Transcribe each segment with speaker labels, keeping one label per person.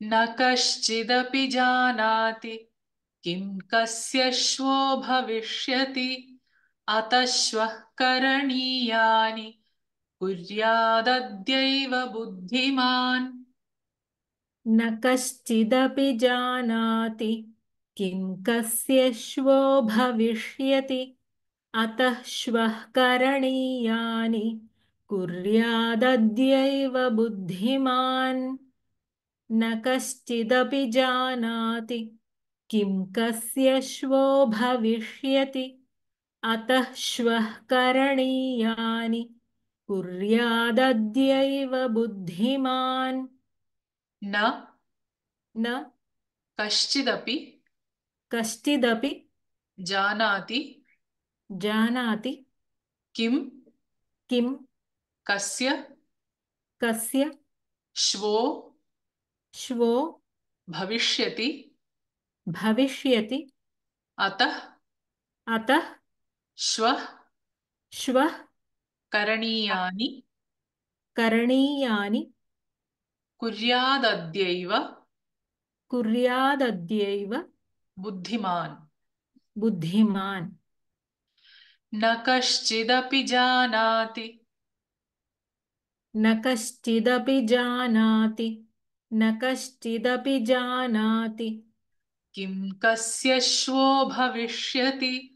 Speaker 1: न कश्चिदपि जानाति किं कस्य श्वो भविष्यति अतः श्वः करणीयानि कुर्यादद्यैव बुद्धिमान्।
Speaker 2: न कश्चिदपि जानाति किं कस्य श्वो भविष्यति अतः श्वः करणीयानि कुर्यादद्यैव बुद्धिमान्। न कश्चिदपि जानाति किं कस्य श्वो भविष्यति अतः श्वः करणीयानि कुर्यादद्यैव बुद्धिमान्।
Speaker 1: न
Speaker 2: न
Speaker 1: कश्चिदपि
Speaker 2: कश्चिदपि
Speaker 1: जानाति
Speaker 2: जानाति
Speaker 1: किं
Speaker 2: किं
Speaker 1: कस्य
Speaker 2: कस्य
Speaker 1: श्वो
Speaker 2: श्वो
Speaker 1: भविष्यति
Speaker 2: भविष्यति
Speaker 1: अतः
Speaker 2: अतः
Speaker 1: श्वः
Speaker 2: श्वः
Speaker 1: करणीयानि
Speaker 2: करणीयानि
Speaker 1: कुर्यादद्यैव
Speaker 2: कुर्यादद्यैव
Speaker 1: बुद्धिमान्।
Speaker 2: बुद्धिमान्।
Speaker 1: न कश्चिदपि जानाति
Speaker 2: न कश्चिदपि जानाति न कश्चिदपि जानाति
Speaker 1: किं कस्य श्वो भविष्यति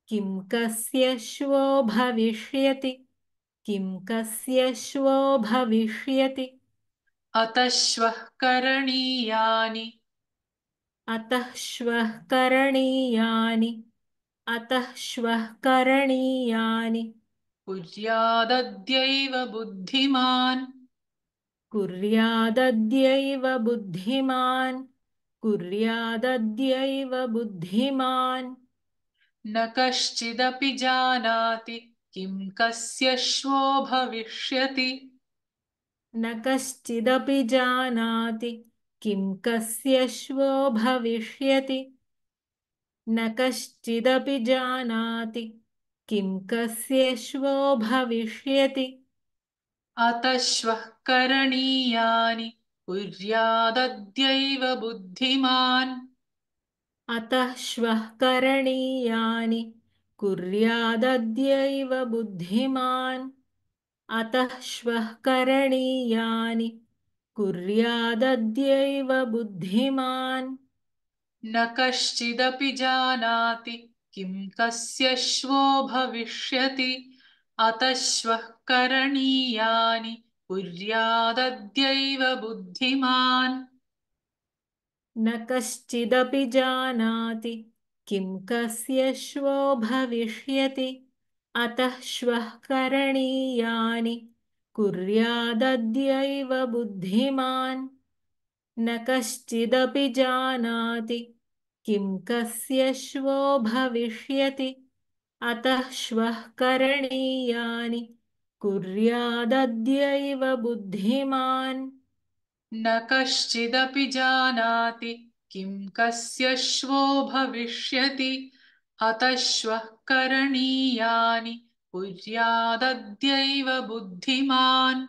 Speaker 2: किं कस्य श्वो भविष्यति किं कस्य श्वो भविष्यति
Speaker 1: अतः श्वः करणीयानि
Speaker 2: अतः श्वः करणीयानि अतः श्वः करणीयानि
Speaker 1: कुर्यादद्यैव बुद्धिमान्।
Speaker 2: कुर्यादद्यैव बुद्धिमान् कुर्यादद्यैव बुद्धिमान्।
Speaker 1: न कश्चिदपि जानाति किं कस्य श्वो भविष्यति
Speaker 2: न कश्चिदपि जानाति किं कस्य श्वो भविष्यति न कश्चिदपि जानाति किं कस्य श्वो भविष्यति
Speaker 1: अतः श्वः करणीयानि कुर्यादद्यैव बुद्धिमान्।
Speaker 2: अतः श्वः करणीयानि कुर्यादद्यैव बुद्धिमान् अतः श्वः करणीयानि कुर्यादद्यैव बुद्धिमान्।
Speaker 1: न कश्चिदपि जानाति किं कस्य श्वो भविष्यति अतः श्वः करणीयानि कुर्यादद्यैव बुद्धिमान्।
Speaker 2: न कश्चिदपि जानाति किं कस्य श्वो भविष्यति अतः श्वः करणीयानि कुर्यादद्यैव बुद्धिमान्। न कश्चिदपि जानाति किं कस्य श्वो भविष्यति अतः श्वः करणीयानि कुर्यादद्यैव बुद्धिमान्।
Speaker 1: न कश्चिदपि जानाति किं कस्य श्वो भविष्यति अतः श्वः करणीयानि कुर्यादद्यैव बुद्धिमान्।